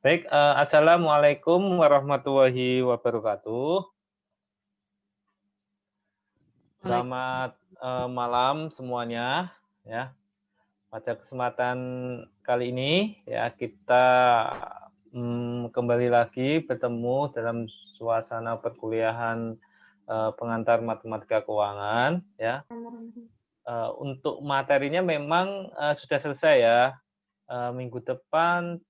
Baik, assalamualaikum warahmatullahi wabarakatuh. Selamat malam semuanya. Ya, pada kesempatan kali ini ya kita kembali lagi bertemu dalam suasana perkuliahan pengantar matematika keuangan. Ya, untuk materinya memang sudah selesai ya. Minggu depan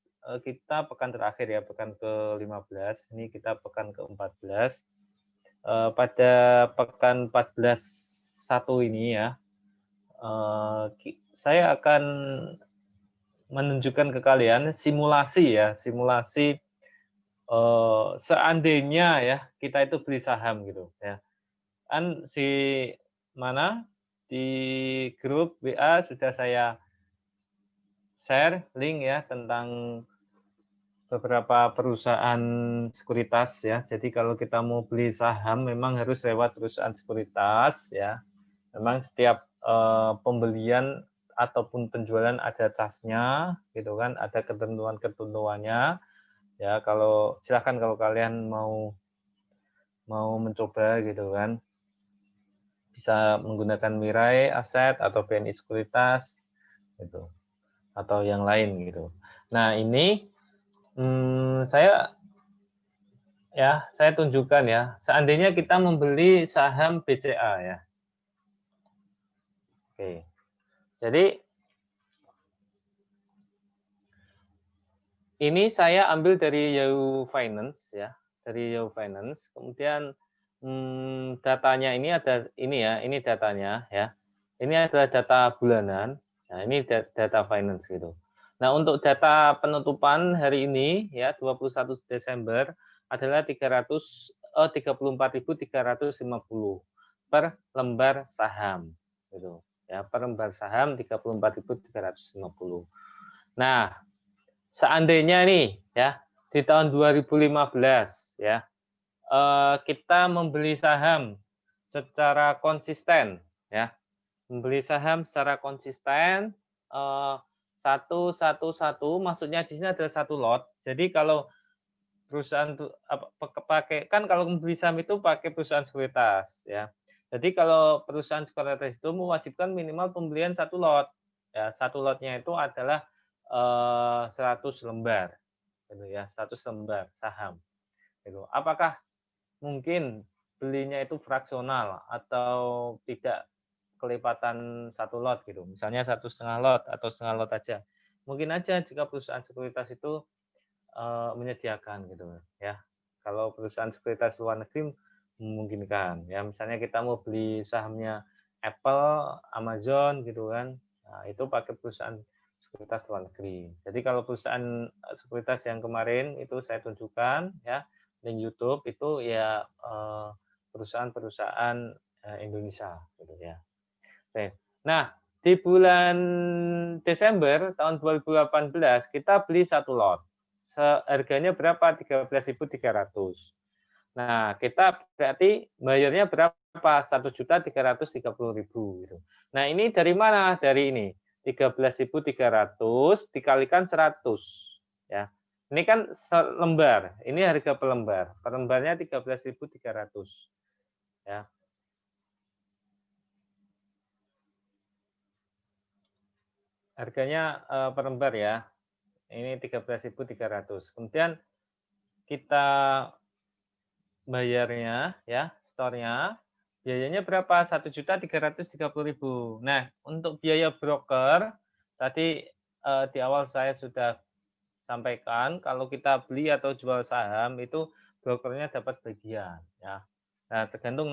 kita pekan terakhir ya, pekan ke-15, ini kita pekan ke-14. Pada pekan 14 satu ini ya, saya akan menunjukkan ke kalian simulasi ya, simulasi seandainya ya kita itu beli saham gitu ya. Kan mana di grup WA sudah saya share link ya tentang beberapa perusahaan sekuritas ya. Jadi kalau kita mau beli saham memang harus lewat perusahaan sekuritas ya. Memang setiap pembelian ataupun penjualan ada casnya gitu kan, ada ketentuan-ketentuannya. Ya, kalau silakan kalau kalian mau mencoba gitu kan. Bisa menggunakan Mirai Aset atau BNI Sekuritas gitu atau yang lain gitu. Nah, ini saya tunjukkan ya, seandainya kita membeli saham BCA ya. Oke. Jadi ini saya ambil dari Yahoo Finance ya, dari Yahoo Finance. Kemudian datanya ini ada ini ya, ini datanya ya. Ini adalah data bulanan. Nah, ini data finance gitu. Nah, untuk data penutupan hari ini ya 21 Desember adalah 34.350 per lembar saham gitu. Ya, per lembar saham 34.350. Nah, seandainya nih ya di tahun 2015 ya kita membeli saham secara konsisten ya, membeli saham secara konsisten satu maksudnya di sini adalah satu lot. Jadi kalau perusahaan pakai kan kalau membeli saham itu pakai perusahaan sekuritas ya. Jadi kalau perusahaan sekuritas itu mewajibkan minimal pembelian satu lot. Ya, satu lotnya itu adalah 100 lembar gitu ya, 100 lembar saham gitu. Apakah mungkin belinya itu fraksional atau tidak kelipatan satu lot gitu, misalnya 1,5 lot atau setengah lot aja. Mungkin aja jika perusahaan sekuritas itu menyediakan gitu ya. Kalau perusahaan sekuritas luar negeri memungkinkan ya, misalnya kita mau beli sahamnya Apple, Amazon gitu kan, nah itu pakai perusahaan sekuritas luar negeri. Jadi kalau perusahaan sekuritas yang kemarin itu saya tunjukkan ya link YouTube itu ya perusahaan-perusahaan Indonesia gitu ya. Oke. Nah, di bulan Desember tahun 2018 kita beli satu lot. Harganya berapa? 13.300. Nah, kita berarti bayarnya berapa? 1.330.000 gitu. Nah, ini dari mana? Dari ini. 13.300 dikalikan 100 ya. Ini kan selembar. Ini harga per lembar. Per lembarnya 13.300 ya. Harganya per lembar ya. Ini 13.300. Kemudian kita bayarnya ya, store-nya biayanya berapa? 1.330.000. Nah, untuk biaya broker tadi di awal saya sudah sampaikan kalau kita beli atau jual saham itu brokernya dapat bagian ya. Nah, tergantung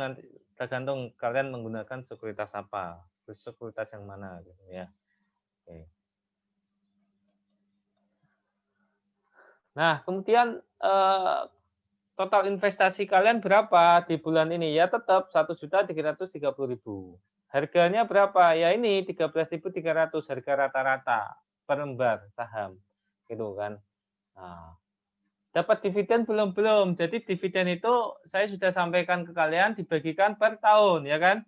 kalian menggunakan sekuritas apa, sekuritas yang mana gitu ya. Oke. Nah, kemudian total investasi kalian berapa di bulan ini? Ya tetap 1.330.000. Harganya berapa? Ya ini 13.300 harga rata-rata per lembar saham. Gitu kan. Nah, dapat dividen belum? Jadi dividen itu saya sudah sampaikan ke kalian dibagikan per tahun ya kan?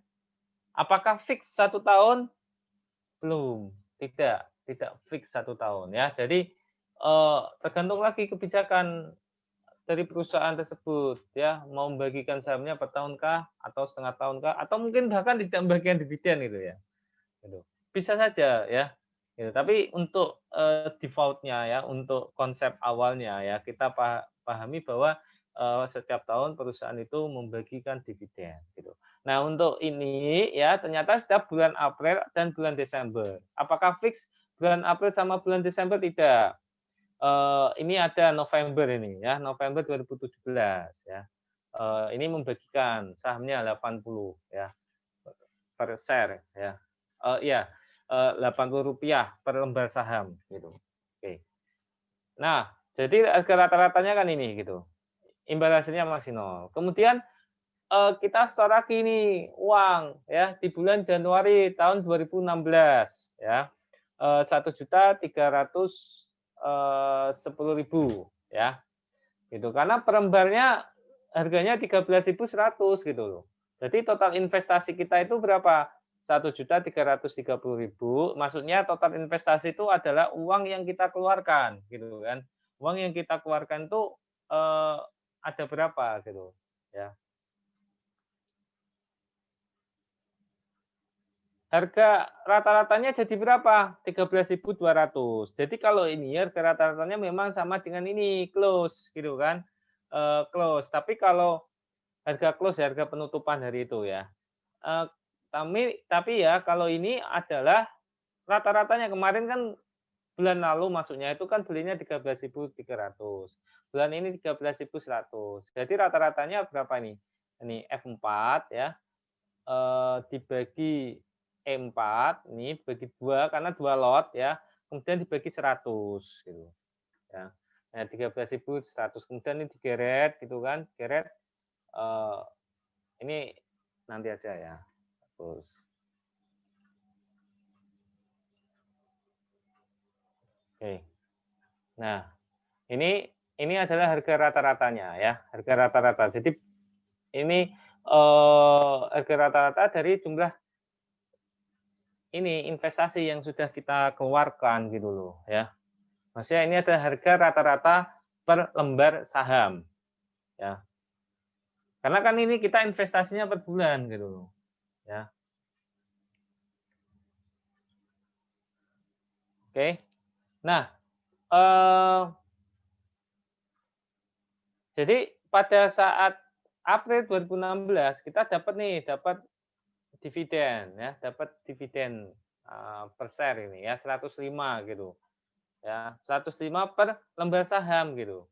Apakah fix 1 tahun? Belum. Tidak fix 1 tahun ya. Jadi tergantung lagi kebijakan dari perusahaan tersebut ya, mau membagikan sahamnya per tahunkah atau setengah tahunkah atau mungkin bahkan tidak membagikan dividen gitu ya, gitu. Bisa saja ya, gitu. Tapi untuk, default-nya ya, untuk konsep awalnya ya, kita pahami bahwa, setiap tahun perusahaan itu membagikan dividen gitu. Nah untuk ini ya, ternyata setiap bulan April dan bulan Desember. Apakah fix bulan April sama bulan Desember? Tidak. Ini ada November ini ya, November 2017 ya. Ini membagikan sahamnya 80 ya, per share ya. Iya, Rp80 per lembar saham gitu. Oke. Nah, jadi harga rata-ratanya kan ini gitu, imbal hasilnya masih nol. Kemudian, kita store lagi nih uang ya di bulan Januari tahun 2016 ya, 1.310.000 ya, gitu. Karena per lembarnya harganya 13.100 gitu loh. Jadi total investasi kita itu berapa? 1.330.000, maksudnya total investasi itu adalah uang yang kita keluarkan gitu kan. Uang yang kita keluarkan itu, ada berapa gitu ya. Harga rata-ratanya jadi berapa? 13.200. Jadi kalau ini harga rata-ratanya memang sama dengan ini, close gitu kan, close. Tapi kalau harga close ya, harga penutupan hari itu ya, eee, tapi ya kalau ini adalah rata-ratanya. Kemarin kan bulan lalu maksudnya itu kan belinya 13.300, bulan ini 13.100. Jadi rata-ratanya berapa nih? Ini F4 ya, dibagi E4 ini bagi 2 karena 2 lot ya, kemudian dibagi 100 gitu ya. Nah 13.100 kemudian ini digeret gitu kan, geret, eee, ini nanti aja ya. Terus oke. Nah ini adalah harga rata-ratanya ya, harga rata-rata. Jadi ini, harga rata-rata dari jumlah ini investasi yang sudah kita keluarkan gitu loh ya. Maksudnya ini adalah harga rata-rata per lembar saham, ya. Karena kan ini kita investasinya per bulan gitu loh, ya. Oke. Nah, eee, jadi pada saat April 2016 kita dapat nih, dapat dividen ya, dapat dividen, per share ini ya 105 gitu, ya. 105 per lembar saham gitu.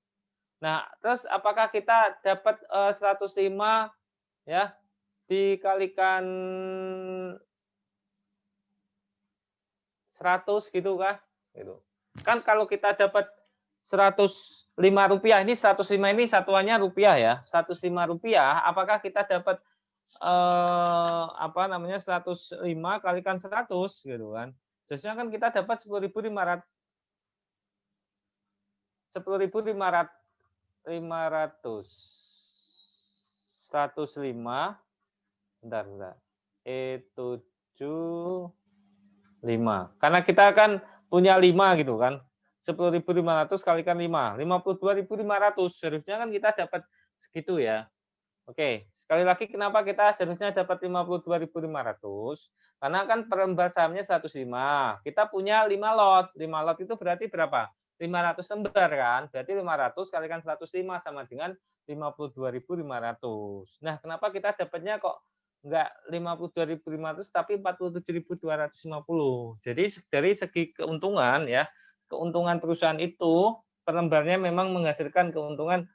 Nah, terus apakah kita dapat, 105 ya dikalikan 100 gitu kah? Gitu. Kan kalau kita dapat Rp105, ini 105 ini satuannya rupiah ya, Rp105, apakah kita dapat, apa namanya, 105 kalikan 100 gitu kan. Biasanya kan kita dapat 10.500, 105, bentar, E7 5. Karena kita kan punya 5 gitu kan. 10.500 kalikan 5, 52.500. Seharusnya kan kita dapat segitu ya. Oke, sekali lagi kenapa kita seharusnya dapat 52.500? Karena kan per lembar sahamnya 105. Kita punya 5 lot. 5 lot itu berarti berapa? 500 lembar kan. Berarti 500 kalikan 105 sama dengan 52.500. Nah, kenapa kita dapatnya kok enggak 52.500 tapi 47.250? Jadi dari segi keuntungan ya, keuntungan perusahaan itu per lembarnya memang menghasilkan keuntungan.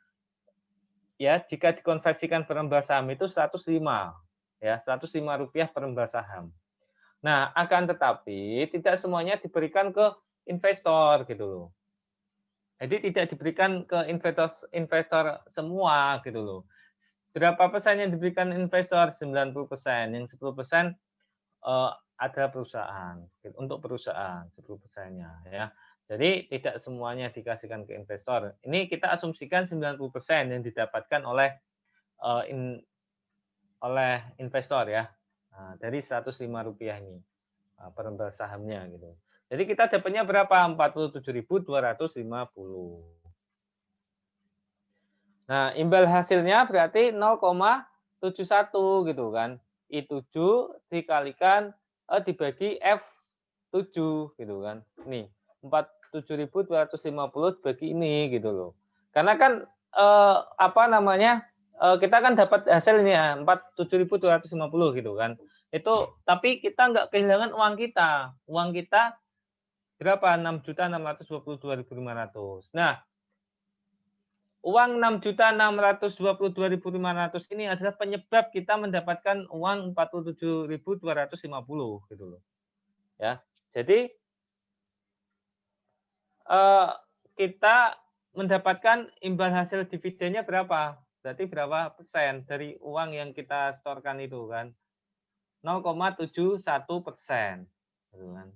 Ya, jika dikonversikan per lembar saham itu 105, ya, Rp105 per lembar saham. Nah, akan tetapi tidak semuanya diberikan ke investor gitu loh. Jadi tidak diberikan ke investor investor semua gitu loh. Berapa persen yang diberikan investor? 90%, yang 10% ada perusahaan, gitu, untuk perusahaan 10%-nya ya. Jadi tidak semuanya dikasihkan ke investor. Ini kita asumsikan 90% yang didapatkan oleh Eee, in oleh investor ya, dari Rp105 ini, per lembar sahamnya gitu. Jadi kita dapatnya berapa? 47.250. Nah, imbal hasilnya berarti 0,71 gitu kan. I7 dikalikan dibagi F7 gitu kan. Nih, 47.250 dibagi ini gitu loh. Karena kan apa namanya? Kita kan dapat hasilnya 47.250 gitu kan. Itu tapi kita nggak kehilangan uang kita. Uang kita berapa? 6.622.500. Nah, uang 6.622.500 ini adalah penyebab kita mendapatkan uang 47.250 gitu loh. Ya. Jadi kita mendapatkan imbal hasil dividennya berapa? Berarti berapa persen dari uang yang kita setorkan itu kan? 0,71%. Gitu kan.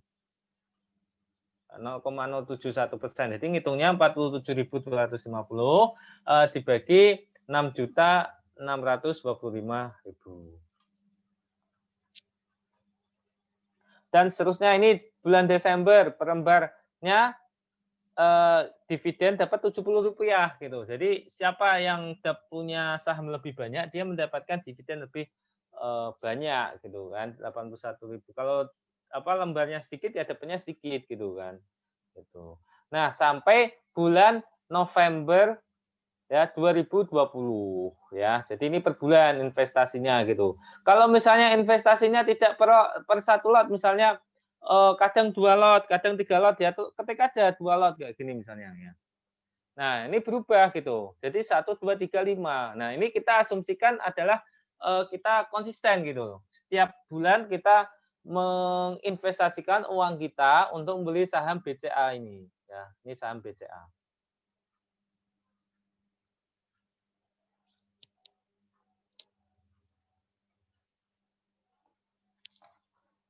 0,071%. Jadi ngitungnya 47.250 dibagi 6.625.000. Dan seterusnya ini bulan Desember per lembarnya dividen dapat Rp70 gitu. Jadi siapa yang punya saham lebih banyak dia mendapatkan dividen lebih banyak gitu kan, 81.000. Kalau apa lembarnya sedikit ya dapatnya sedikit gitu kan. Gitu. Nah, sampai bulan November ya 2020 ya. Jadi ini per bulan investasinya gitu. Kalau misalnya investasinya tidak per satu lot, misalnya kadang 2 lot, kadang 3 lot ya. Ketika ada 2 lot kayak gini misalnya ya. Nah, ini berubah gitu. Jadi 1, 2, 3, 5. Nah, ini kita asumsikan adalah kita konsisten gitu. Setiap bulan kita menginvestasikan uang kita untuk membeli saham BCA ini ya. Ini saham BCA.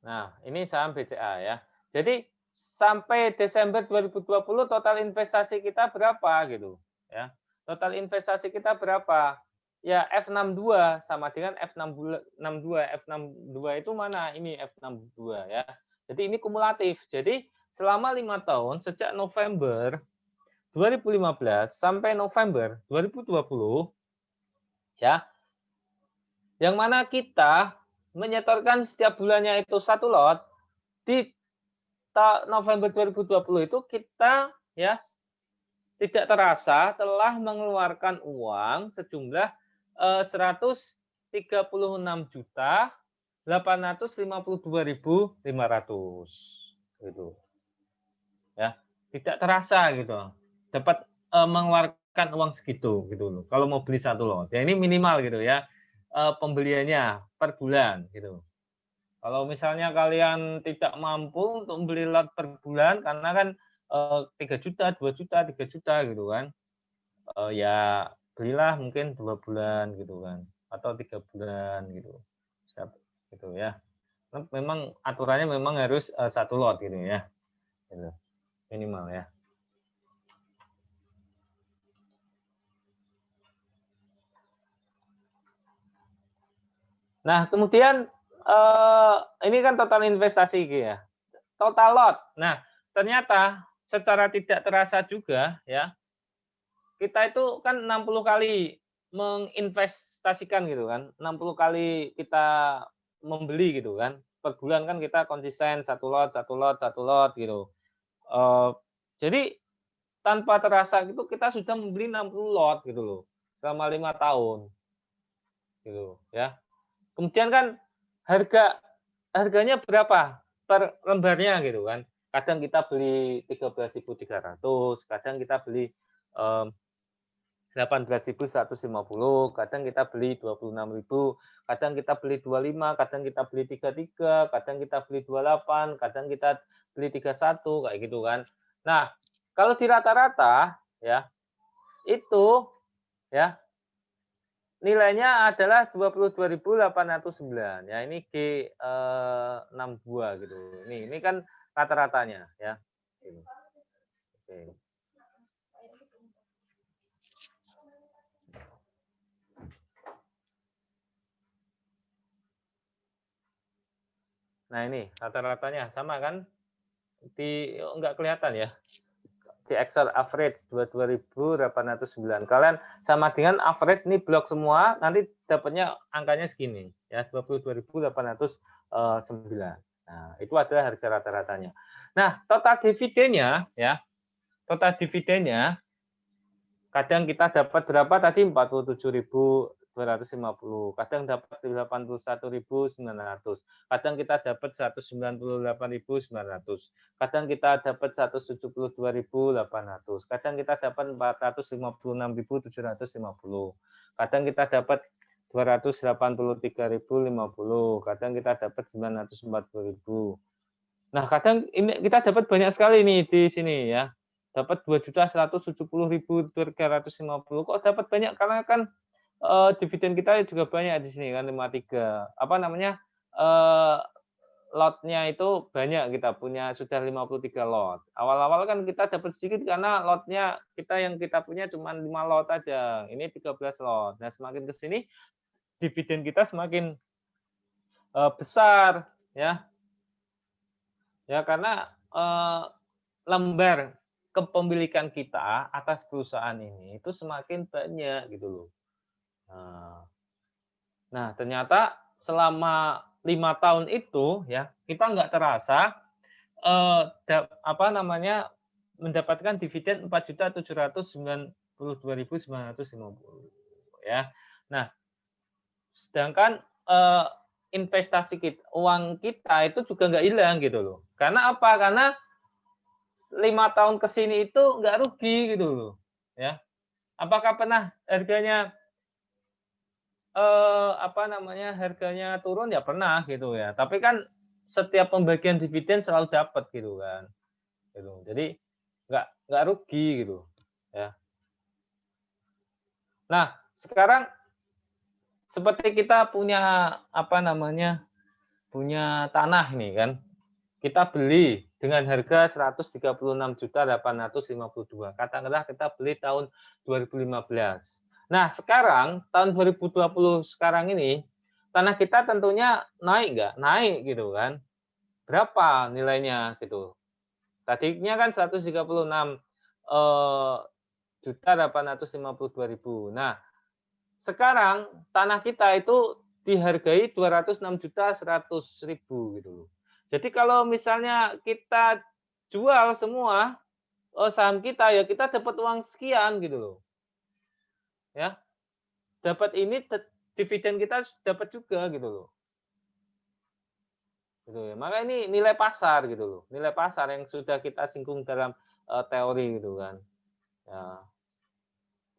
Nah, ini saham BCA ya. Jadi sampai Desember 2020 total investasi kita berapa gitu ya. Total investasi kita berapa? Ya F62 sama dengan F62. F62 itu mana? Ini F62 ya. Jadi ini kumulatif. Jadi selama 5 tahun sejak November 2015 sampai November 2020 ya, yang mana kita menyetorkan setiap bulannya itu 1 lot, di November 2020 itu kita ya tidak terasa telah mengeluarkan uang sejumlah 136.852.500 gitu ya, tidak terasa gitu dapat mengeluarkan uang segitu gitu loh kalau mau beli 1 lot ya. Ini minimal gitu ya pembeliannya per bulan gitu. Kalau misalnya kalian tidak mampu untuk membeli lot per bulan karena kan 3 juta, 2 juta, 3 juta gitu kan. Ya belilah mungkin 2 bulan gitu kan atau 3 bulan gitu. Gitu ya. Memang aturannya memang harus 1 lot gitu ya. Gitu. Minimal ya. Nah, kemudian ini kan total investasi gitu ya. Total lot. Nah, ternyata secara tidak terasa juga ya, kita itu kan 60 kali menginvestasikan gitu kan, 60 kali kita membeli gitu kan. Per bulan kan kita konsisten 1 lot, 1 lot, 1 lot gitu. Eee, jadi tanpa terasa gitu kita sudah membeli 60 lot gitu loh, selama 5 tahun gitu ya. Kemudian kan harga harganya berapa per lembarnya gitu kan. Kadang kita beli 13.300, kadang kita beli, 18.150, kadang kita beli 26.000, kadang kita beli 25, kadang kita beli 33, kadang kita beli 28, kadang kita beli 31 kayak gitu kan. Nah, kalau di rata-rata ya, itu ya nilainya adalah 22.809 ya. Ini G62 gitu. Ini kan rata-ratanya ya. Gitu. Oke. Nah, ini rata-ratanya sama kan? enggak kelihatan ya. Di Excel average 22.809. Kalian sama dengan average ini blok semua, nanti dapatnya angkanya segini ya, 22.809. Nah, itu adalah harga rata-ratanya. Nah, total dividennya ya, total dividennya kadang kita dapat berapa tadi 47.250, kadang dapat 81.900, kadang kita dapat 198.900, kadang kita dapat 172.800, kadang kita dapat 456.750, kadang kita dapat 283.050, kadang kita dapat 940.000. Nah, kadang ini kita dapat banyak sekali nih di sini ya. Dapat 2.170.350. Kok dapat banyak? Karena kan dividen kita juga banyak di sini kan 53. Apa namanya? Lotnya itu banyak, kita punya sudah 53 lot. Awal-awal kan kita dapat sedikit karena lotnya yang kita punya cuma 5 lot aja. Ini 13 lot. Nah, semakin ke sini dividen kita semakin besar ya. Ya, karena lembar kepemilikan kita atas perusahaan ini itu semakin banyak gitu loh. Nah, ternyata selama 5 tahun itu ya kita nggak terasa mendapatkan dividen 4.792.950 ya. Nah, sedangkan investasi kita, uang kita itu juga nggak hilang gitu loh. Karena apa? Karena 5 tahun ke sini itu nggak rugi gitu loh, ya. Apakah pernah harganya harganya turun? Ya pernah gitu ya. Tapi kan setiap pembagian dividen selalu dapat gitu kan, gitu. Jadi nggak rugi gitu, ya. Nah, sekarang seperti kita punya punya tanah nih kan. Kita beli dengan harga 136.852. Katakanlah kita beli tahun 2015. Nah, sekarang tahun 2020 sekarang ini tanah kita tentunya naik nggak? Naik gitu kan. Berapa nilainya gitu? Tadinya kan 136 juta 852.000. Nah, sekarang tanah kita itu dihargai 206.100.000 gitu loh. Jadi kalau misalnya kita jual semua saham kita ya kita dapat uang sekian gitu loh. Ya. Dapat ini dividen kita dapat juga gitu loh. Gitu ya. Maka ini nilai pasar gitu loh. Nilai pasar yang sudah kita singgung dalam teori gitu kan. Ya.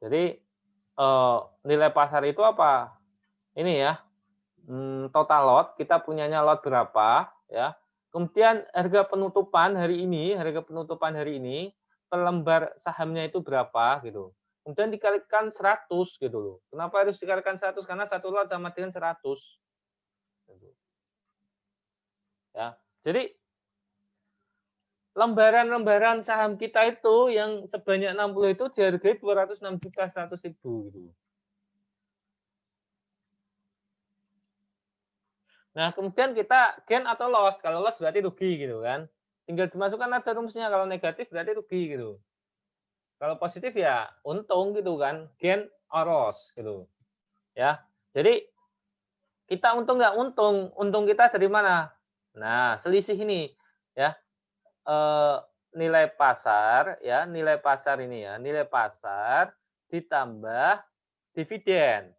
Jadi nilai pasar itu apa? Ini ya, total lot, kita punyanya lot berapa, ya. Kemudian harga penutupan hari ini, per lembar sahamnya itu berapa gitu. Kemudian dikalikan 100 gitu loh. Kenapa harus dikalikan 100? Karena satu lot sama dengan 100. Gitu. Ya. Jadi lembaran-lembaran saham kita itu yang sebanyak 60 itu dihargai 206.100.000 gitu. Nah, kemudian kita gain atau loss. Kalau loss berarti rugi gitu kan. Tinggal dimasukkan ada rumusnya. Kalau negatif berarti rugi gitu. Kalau positif ya untung gitu kan. Gain or loss gitu. Ya. Jadi kita untung nggak untung? Untung kita dari mana? Nah, selisih ini ya. Eh, nilai pasar ya, nilai pasar ini ya. Nilai pasar ditambah dividen.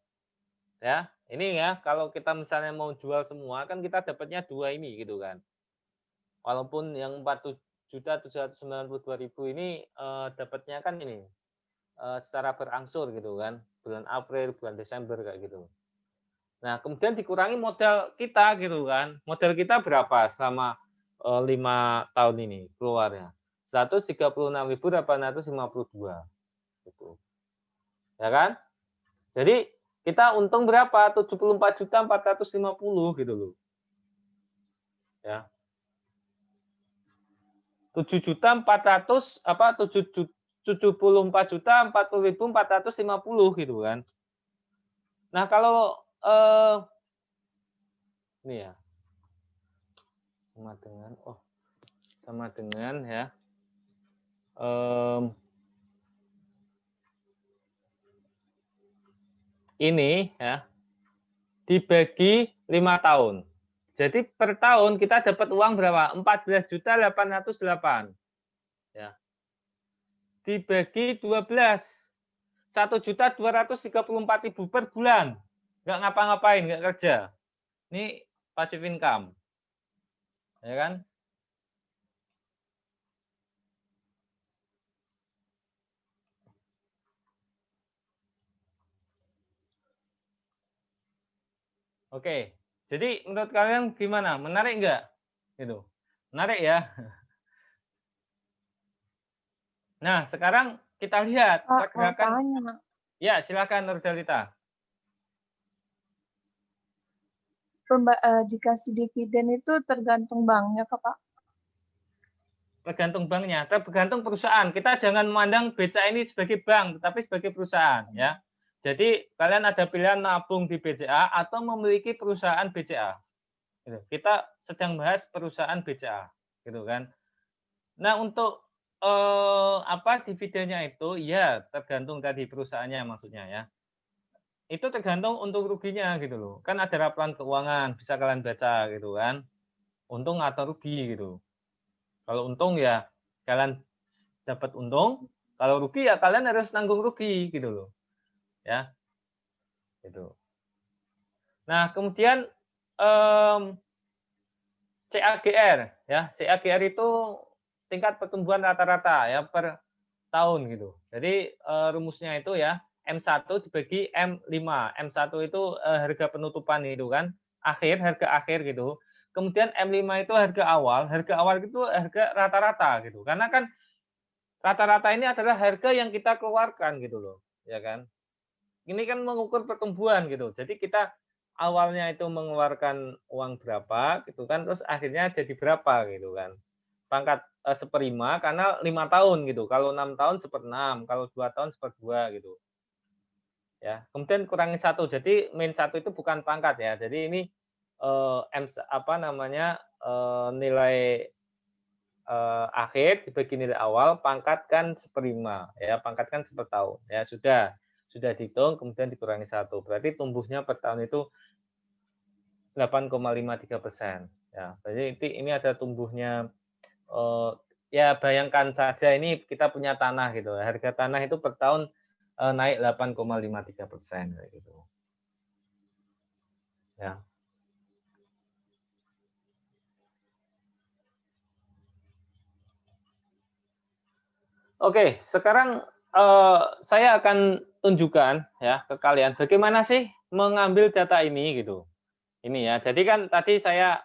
Ya. Ini ya, kalau kita misalnya mau jual semua kan kita dapatnya 2 ini gitu kan. Walaupun yang 4.792.000 ini dapatnya kan ini secara berangsur gitu kan, bulan April, bulan Desember kayak gitu. Nah, kemudian dikurangi modal kita gitu kan. Modal kita berapa selama 5 tahun ini keluarnya? 136.852 gitu. Ya kan? Jadi kita untung berapa? 74.450 gitu loh. Ya. 74.040.450 gitu kan. Nah, kalau ini ya sama dengan sama dengan ya ini ya dibagi 5 tahun. Jadi per tahun kita dapat uang berapa? 14.808 ya. Dibagi 12 1.234.000 per bulan. Nggak ngapa-ngapain, nggak kerja. Ini passive income. Ya kan? Oke. Jadi menurut kalian gimana? Menarik nggak? Gitu. Menarik ya. Nah, sekarang kita lihat Kak, mau pergerakan. tanya. Ya, silakan Nurdalita. Dikasih dividen itu tergantung banknya, Kak? Tergantung banknya, tergantung perusahaan. Kita jangan memandang BCA ini sebagai bank, tetapi sebagai perusahaan ya. Jadi kalian ada pilihan nabung di BCA atau memiliki perusahaan BCA. Gitu. Kita sedang bahas perusahaan BCA, gitu kan. Nah untuk apa dividennya itu ya tergantung tadi perusahaannya maksudnya ya. Itu tergantung untung ruginya gitu loh. Kan ada laporan keuangan bisa kalian baca gitu kan. Untung atau rugi gitu. Kalau untung ya kalian dapat untung, kalau rugi ya kalian harus nanggung rugi gitu loh. Ya. Gitu. Nah, kemudian CAGR ya. CAGR itu tingkat pertumbuhan rata-rata ya per tahun gitu. Jadi rumusnya itu ya M1 dibagi M5. M1 itu harga penutupan itu kan, harga akhir gitu. Kemudian M5 itu harga awal itu harga rata-rata gitu. Karena kan rata-rata ini adalah harga yang kita keluarkan gitu loh, ya kan? Ini kan mengukur pertumbuhan gitu. Jadi kita awalnya itu mengeluarkan uang berapa gitu kan, terus akhirnya jadi berapa gitu kan. Pangkat 1/5 karena 5 tahun gitu. Kalau 6 tahun 1/6, kalau 2 tahun 1/2 gitu. Ya. Kemudian kurangi 1. Jadi min 1 itu bukan pangkat ya. Jadi ini apa namanya nilai akhir dibagi nilai awal, pangkatkan 1/5 ya, pangkatkan sepertahun ya sudah dihitung kemudian dikurangi 1. Berarti tumbuhnya per tahun itu 8,53% ya. Jadi ini ada tumbuhnya ya bayangkan saja ini kita punya tanah gitu. Harga tanah itu per tahun naik 8,53% kayak gitu. Ya. Oke, sekarang saya akan tunjukkan ya ke kalian bagaimana sih mengambil data ini gitu. Ini ya. Jadi kan tadi saya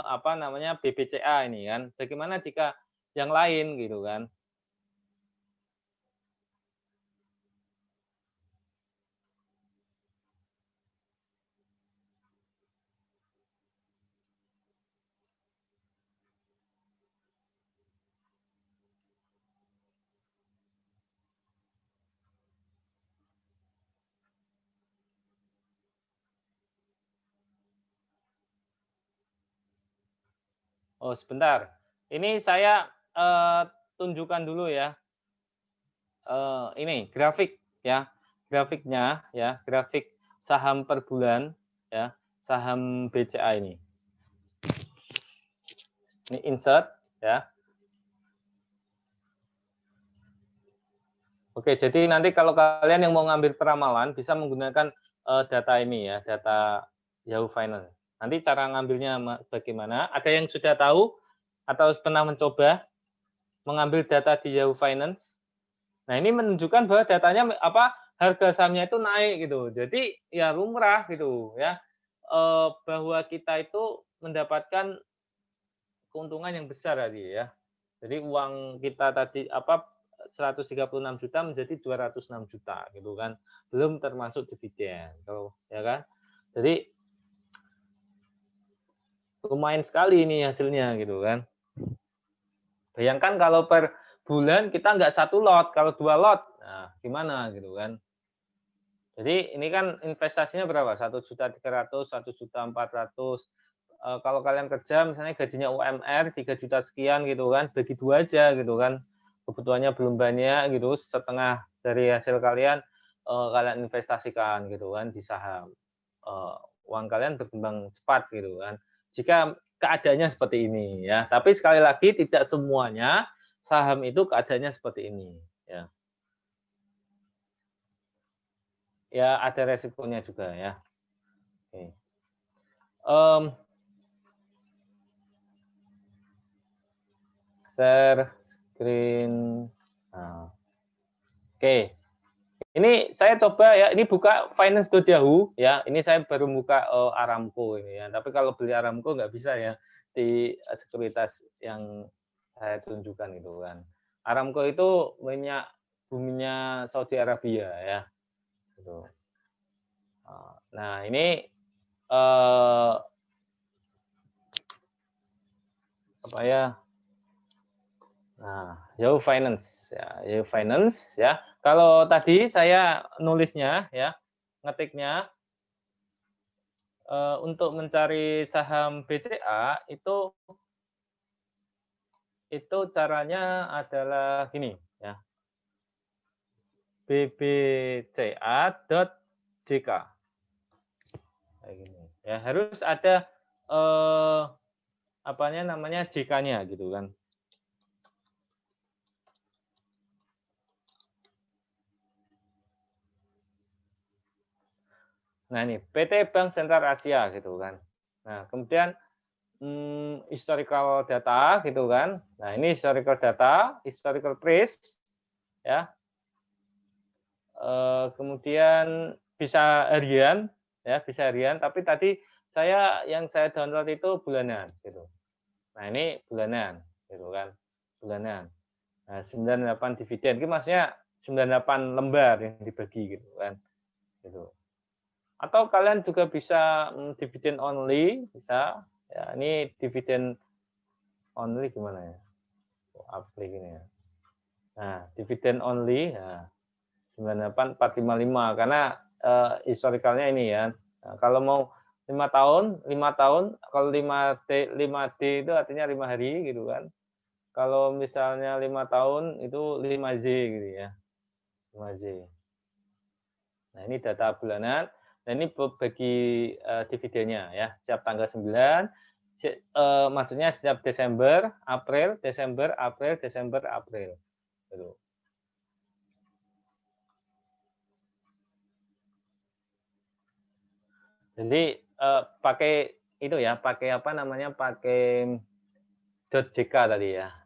apa namanya BBCA ini kan. Bagaimana jika yang lain gitu kan. Oh, sebentar. Ini saya tunjukkan dulu ya. Ini grafik ya. Grafiknya ya, grafik saham per bulan ya, saham BCA ini. Ini insert ya. Oke, jadi nanti kalau kalian yang mau ngambil peramalan bisa menggunakan data ini ya, data Yahoo Finance. Nanti cara ngambilnya bagaimana? Ada yang sudah tahu atau pernah mencoba mengambil data di Yahoo Finance? Nah, ini menunjukkan bahwa datanya apa harga sahamnya itu naik gitu. Jadi ya lumrah gitu ya. Bahwa kita itu mendapatkan keuntungan yang besar tadi ya. Jadi uang kita tadi apa 136 juta menjadi 206 juta gitu kan. Belum termasuk dividen. Kalau ya kan. Jadi lumayan sekali ini hasilnya gitu kan. Bayangkan kalau per bulan kita nggak 1 lot, kalau 2 lot, nah gimana gitu kan. Jadi ini kan investasinya berapa? 1.300.000, 1.400.000. kalau kalian kerja misalnya gajinya UMR 3 juta sekian gitu kan, bagi 2 aja gitu kan. Kebutuhannya belum banyak gitu, setengah dari hasil kalian kalian investasikan gitu kan di saham. Eee, Uang kalian berkembang cepat gitu kan. Jika keadaannya seperti ini ya, tapi sekali lagi tidak semuanya saham itu keadaannya seperti ini ya. Ya ada resikonya juga ya. Oke. Mmm, Share screen. Nah, oke. Ini saya coba ya, ini buka finance.yahoo ya. Ini saya baru buka Aramco ini ya. Tapi kalau beli Aramco nggak bisa ya di sekuritas yang saya tunjukkan itu kan. Aramco itu minyak buminya Saudi Arabia ya. Gitu. Nah ini apa ya? Nah, Yahoo Finance ya, Yahoo Finance ya. Kalau tadi saya nulisnya ya, ngetiknya untuk mencari saham BCA itu caranya adalah gini ya, bbca.jk kayak gini. Ya harus ada apanya namanya JK-nya gitu kan. Nah ini PT Bank Sentral Asia gitu kan. Nah kemudian historical data gitu kan. Nah ini historical data, historical trace ya. Kemudian bisa harian ya, bisa harian. Tapi tadi yang saya download itu bulanan gitu. Nah ini bulanan gitu kan, bulanan. Nah 98 dividen, itu maksudnya 98 lembar yang dibagi gitu kan, gitu. Atau kalian juga bisa dividen only, bisa. Ya, ini dividen only gimana ya? Aplik ini ya. Nah, dividen only, nah, 98455 karena historikalnya ini ya. Nah, kalau mau 5 tahun, kalau 5D itu artinya 5 hari gitu kan. Kalau misalnya 5 tahun itu 5Z gitu ya. 5Z. Nah, ini data bulanan. Nah, ini bagi dividennya ya. Setiap tanggal 9, maksudnya setiap Desember, April, Desember, April, Desember, April. Gitu. Jadi pakai itu ya, pakai apa namanya, pakai .jk tadi ya.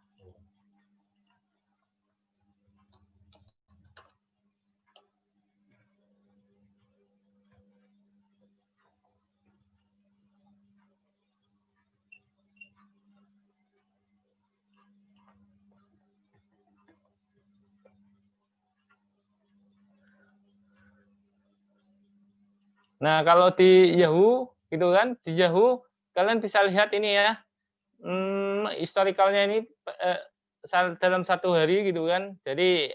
Nah, kalau di Yahoo gitu kan, di Yahoo kalian bisa lihat ini ya, historikalnya ini dalam 1 hari gitu kan. Jadi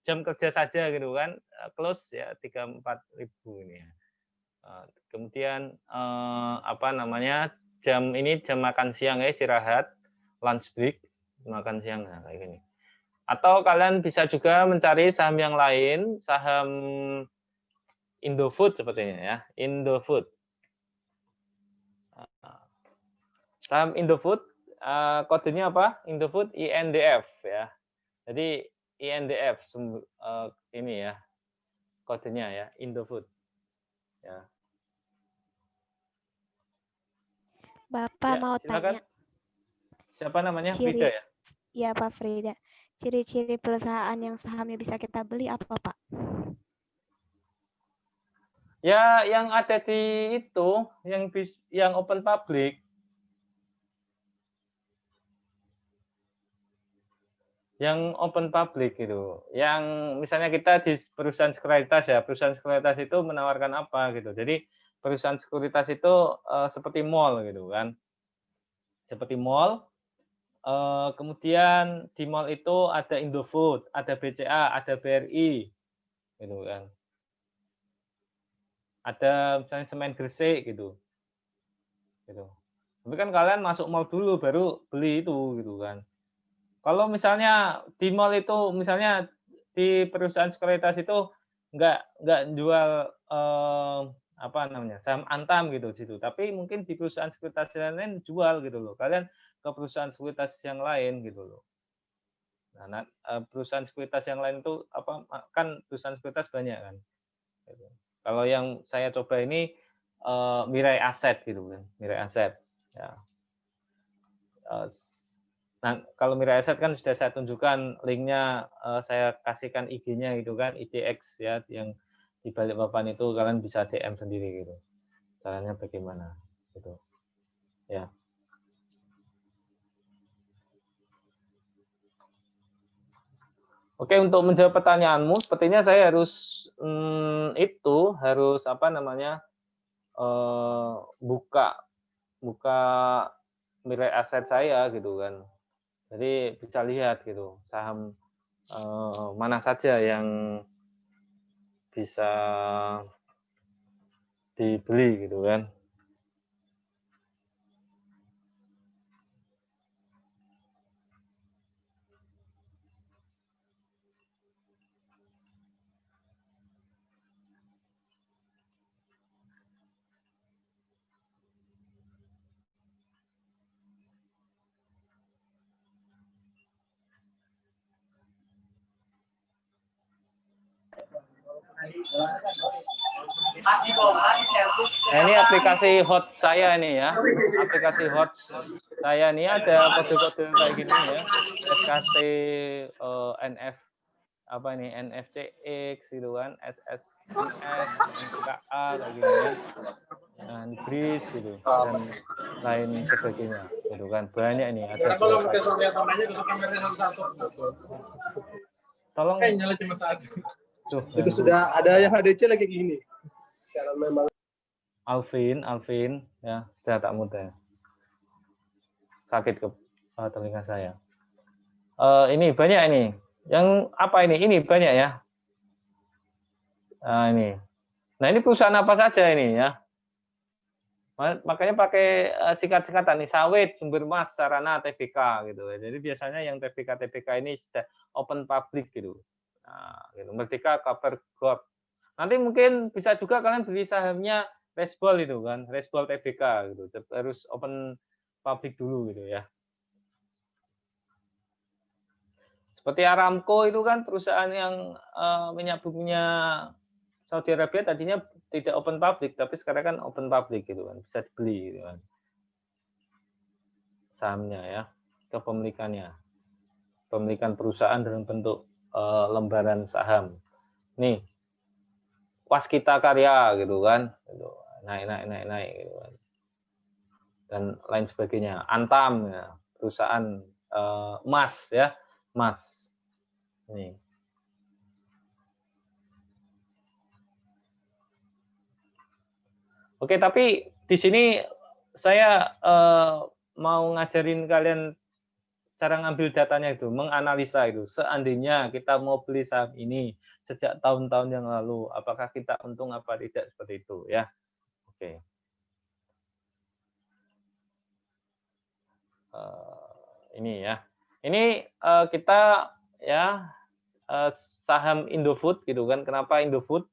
jam kerja saja gitu kan, close ya 34.000 ini ya. Kemudian apa namanya, jam makan siang ya, istirahat, lunch break, makan siang, nah kayak gini. Atau kalian bisa juga mencari saham yang lain, saham Indofood sepertinya ya, Indofood. Saham Indofood, kodenya apa? Indofood INDF ya. Jadi INDF ini ya, kodenya ya, Indofood. Ya. Bapak Ya, mau silakan. tanya. Siapa namanya? Ciri, Frida ya? ya Pak Frida. Ciri-ciri perusahaan yang sahamnya bisa kita beli apa Pak? Ya, yang ada di itu, yang open public. Yang open public gitu. Yang misalnya kita di perusahaan sekuritas ya, perusahaan sekuritas itu menawarkan apa gitu. Jadi perusahaan sekuritas itu seperti mall gitu kan. Seperti mall, kemudian di mall itu ada Indofood, ada BCA, ada BRI gitu kan. Ada misalnya semen Gresik gitu. Gitu. Tapi kan kalian masuk mall dulu baru beli itu gitu kan. Kalau misalnya di mall itu misalnya di perusahaan sekuritas itu nggak jual apa namanya saham Antam gitu di situ. Tapi mungkin di perusahaan sekuritas yang lain jual gitu loh. Kalian ke perusahaan sekuritas yang lain gitu loh. Nah, perusahaan sekuritas yang lain itu apa kan perusahaan sekuritas banyak kan. Gitu. Kalau yang saya coba ini Mirai Aset gitu kan, Mirai Aset. Ya. Nah, kalau Mirai Aset kan sudah saya tunjukkan linknya, saya kasihkan IG-nya gitu kan, IDX ya, yang di Balikpapan itu kalian bisa DM sendiri gitu. Caranya bagaimana gitu. Ya. Oke, untuk menjawab pertanyaanmu, sepertinya saya harus harus apa namanya buka buka Mirai Aset saya gitu kan. Jadi bisa lihat gitu saham mana saja yang bisa dibeli gitu kan. Nah, ini aplikasi hot saya ini ya. Aplikasi hot saya ini ada kode-kode kayak gini ya. SKT NF apa ini NFCX gitu kan, SSIS, NKA kayak gini kan. Nah, BRIS gitu dan lain sebagainya gitu kan. Banyak ini ada tolong nyala cuma satu. Tuh, itu sudah ada yang HDC lagi gini. Memang Alvin ya, sudah tak mudah. Sakit ke telinga saya. Ini banyak ini. Yang apa ini? Ini banyak ya. Nah, ini. Nah, ini perusahaan apa saja ini ya. Makanya pakai singkat-singkatan nih, sawit, sumber emas, sarana, TBK gitu. Jadi biasanya yang TBK ini sudah open public gitu. Nah, gitu. Merdeka Copper Gold. Nanti mungkin bisa juga kalian beli sahamnya Resbol itu kan, Resbol TBK gitu. Harus open public dulu gitu ya. Seperti Aramco itu kan perusahaan yang minyak buminya Saudi Arabia tadinya tidak open public, tapi sekarang kan open public gitu kan, bisa dibeli gitu kan. Sahamnya ya, kepemilikannya. Pemilikan perusahaan dalam bentuk lembaran saham. Nih, Waskita Karya gitu kan, gitu. Naik gitu kan. Dan lain sebagainya. Antam ya, perusahaan emas ya, emas. Nih. Oke, tapi di sini saya mau ngajarin kalian cara ngambil datanya itu, menganalisa itu. Seandainya kita mau beli saham ini sejak tahun-tahun yang lalu, apakah kita untung apa tidak seperti itu ya. Oke. Ini ya. Ini kita ya saham Indofood gitu kan. Kenapa Indofood?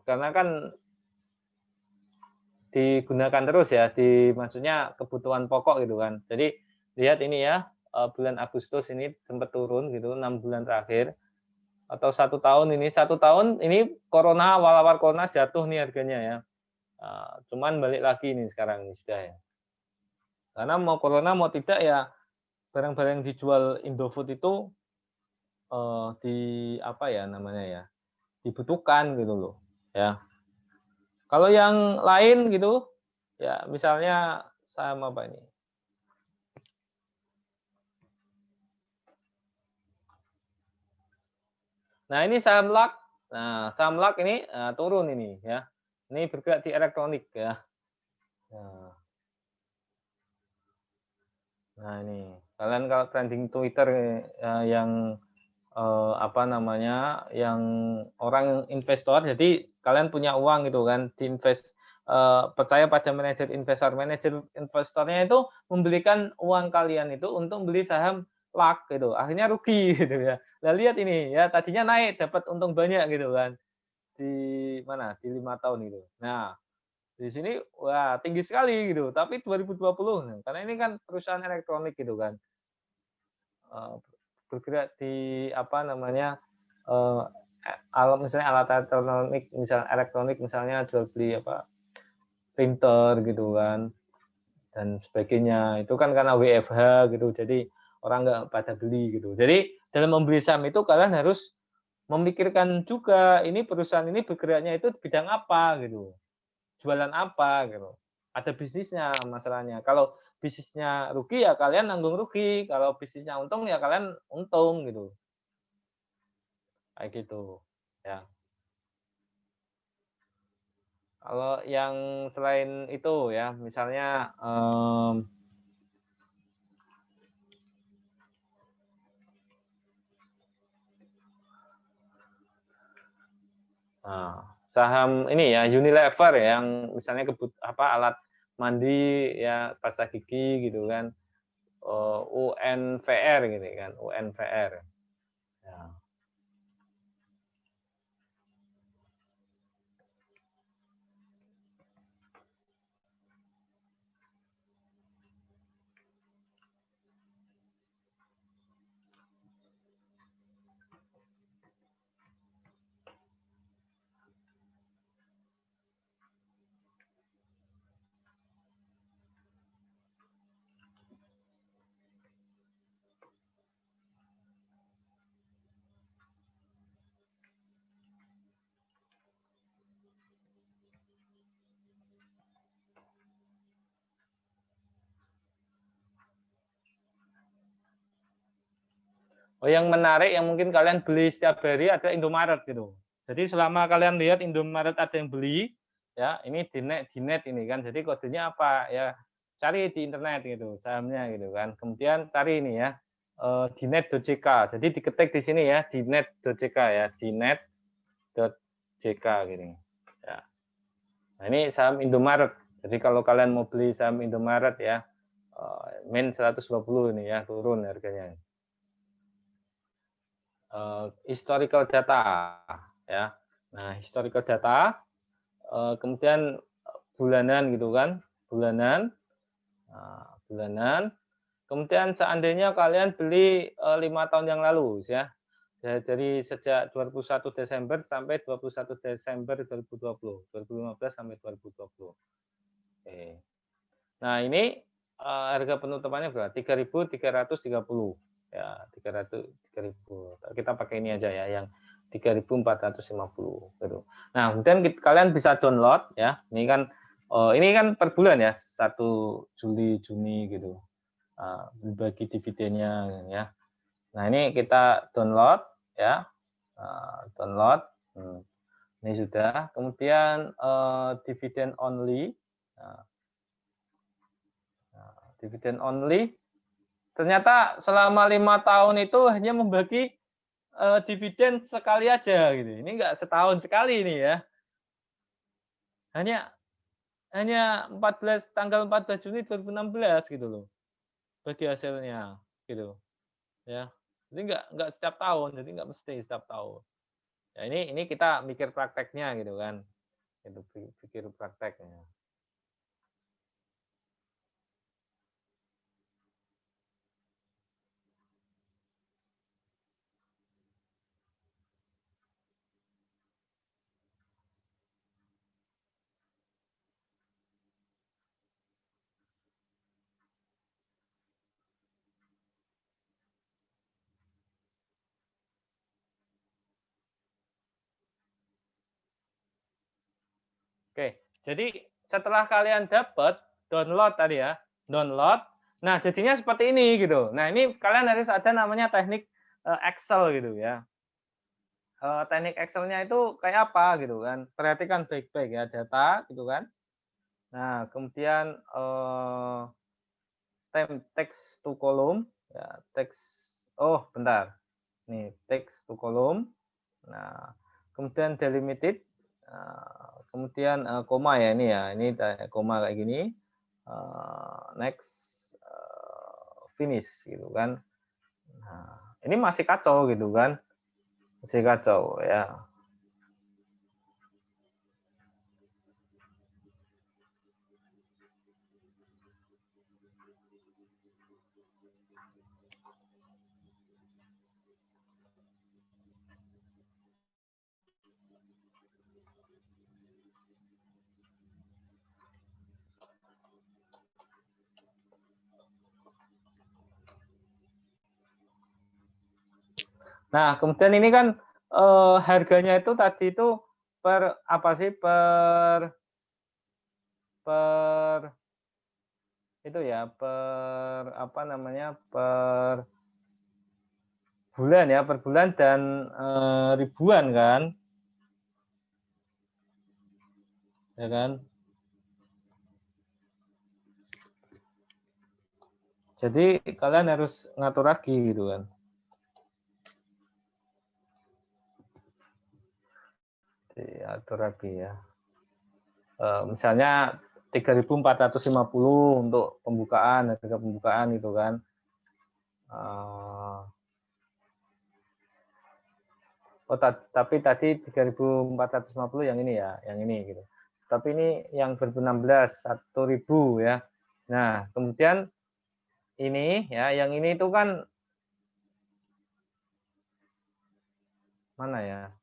Karena kan digunakan terus ya, maksudnya kebutuhan pokok gitu kan. Jadi lihat ini ya, bulan Agustus ini sempat turun gitu, 6 bulan terakhir atau 1 tahun ini corona, awal-awal corona jatuh nih harganya ya. Cuman balik lagi ini sekarang ini sudah ya. Karena mau corona mau tidak ya barang-barang yang dijual Indofood itu di apa ya namanya ya, dibutuhkan gitu loh ya. Kalau yang lain gitu ya misalnya saham apa ini? Nah, ini saham LAK. Nah, saham LAK ini turun ini ya. Ini bergerak di elektronik ya. Nah, ini kalian kalau trending Twitter yang apa namanya, yang orang investor, jadi kalian punya uang gitu kan, diinvest percaya pada manajer investor. Manajer investornya itu memberikan uang kalian itu untuk beli saham luck gitu. Akhirnya rugi gitu ya. Nah, lihat ini ya, tadinya naik dapat untung banyak gitu kan. Di mana? Di 5 tahun itu. Nah, di sini wah tinggi sekali gitu. Tapi 2020 nah, karena ini kan perusahaan elektronik gitu kan. eh, Bergerak di apa namanya eh, alat misalnya alat elektronik misalnya jual beli apa printer gitu kan dan sebagainya itu kan karena WFH gitu jadi orang nggak pada beli gitu jadi dalam membeli saham itu kalian harus memikirkan juga ini perusahaan ini bergeraknya itu bidang apa gitu jualan apa gitu ada bisnisnya masalahnya kalau bisnisnya rugi ya kalian nanggung rugi kalau bisnisnya untung ya kalian untung gitu kayak gitu ya kalau yang selain itu ya misalnya nah, saham ini ya Unilever ya, yang misalnya alat mandi ya pasta gigi gitu kan UNVR gitu kan UNVR ya. Oh yang menarik yang mungkin kalian beli setiap hari ada Indomaret gitu. Jadi selama kalian lihat Indomaret ada yang beli, ya ini di net ini kan. Jadi kodenya apa ya? Cari di internet gitu sahamnya gitu kan. Kemudian cari ini ya dinet.ck. Jadi diketik di sini ya dinet.ck ya dinet.ck gini. Ya. Nah ini saham Indomaret. Jadi kalau kalian mau beli saham Indomaret ya min 120 ini ya turun harganya. Historical data ya. Nah, historical data kemudian bulanan gitu kan, bulanan. Nah, bulanan. Kemudian seandainya kalian beli 5 tahun yang lalu ya. Dari sejak 21 Desember sampai 21 Desember 2020, 2015 sampai 2020. Oke. Nah, ini harga penutupannya berapa? 3.330 ya 3.000 kita pakai ini aja ya yang 3.450 gitu. Nah kemudian kalian bisa download ya ini kan per bulan ya 1 Juli Juni gitu bagi dividennya ya. Nah ini kita download ya download ini sudah kemudian dividen only dividen only ternyata selama 5 tahun itu hanya membagi dividen sekali aja gitu. Ini enggak setahun sekali ini ya. Hanya hanya 14 tanggal 14 Juni 2016 gitu loh. Bagi hasilnya gitu ya. Jadi enggak setiap tahun, jadi enggak mesti setiap tahun. Ya ini kita mikir prakteknya gitu kan. Itu pikir prakteknya. Oke, jadi setelah kalian dapat download tadi ya, download. Nah, jadinya seperti ini gitu. Nah, ini kalian harus ada namanya teknik Excel gitu ya. Teknik Excel-nya itu kayak apa gitu kan. Perhatikan baik-baik ya data gitu kan. Nah, kemudian text to column ya, oh bentar. Nih, text to column. Nah, kemudian delimited Kemudian koma ya ini ya, ini koma kayak gini. Next, finish gitu kan. Nah, ini masih kacau gitu kan, masih kacau ya. Nah, kemudian ini kan harganya itu tadi itu per apa sih per itu ya per apa namanya per bulan ya per bulan dan ribuan kan ya kan. Jadi kalian harus ngatur lagi gitu kan. Diatur lagi ya. Misalnya 3.450 untuk pembukaan, harga pembukaan gitu kan. Tapi tadi 3.450 yang ini ya, yang ini gitu. Tapi ini yang 2016 1.000 ya. Nah, kemudian ini ya, yang ini itu kan mana ya?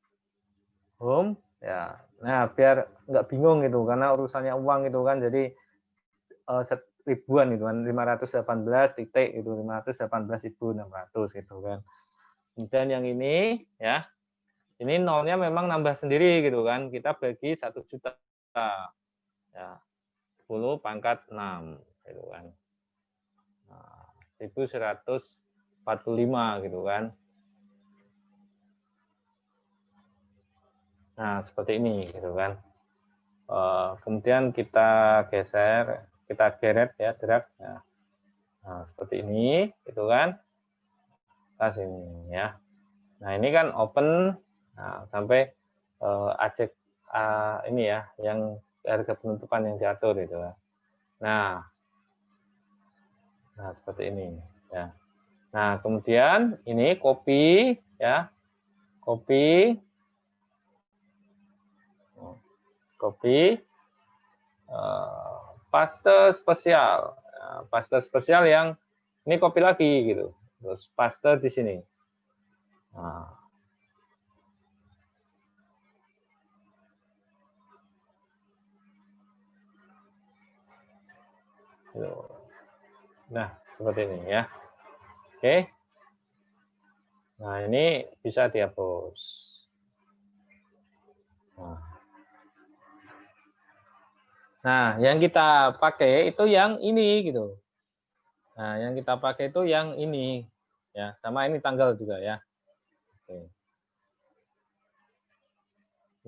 Home ya. Nah, biar nggak bingung gitu karena urusannya uang gitu kan. Jadi ribuan gitu kan, 518 titik itu 518.600 gitu kan. Kemudian yang ini ya, ini nolnya memang nambah sendiri gitu kan. Kita bagi 1 juta ya, 10 pangkat 6 gitu kan. Nah, 1145 gitu kan. Nah, seperti ini gitu kan. Kemudian kita geser, kita geret ya, drag. Nah, seperti ini gitu kan. Kita sini ya. Nah, ini kan open sampai ajek ini ya, yang harga penutupan yang diatur itu. Nah, seperti ini ya. Nah, kemudian ini copy ya. Copy paste spesial. Paste spesial yang ini copy lagi gitu. Terus paste di sini. Nah, seperti ini ya. Oke. Nah, ini bisa dihapus. Nah, yang kita pakai itu yang ini gitu. Nah, yang kita pakai itu yang ini ya, sama ini tanggal juga ya. Oke.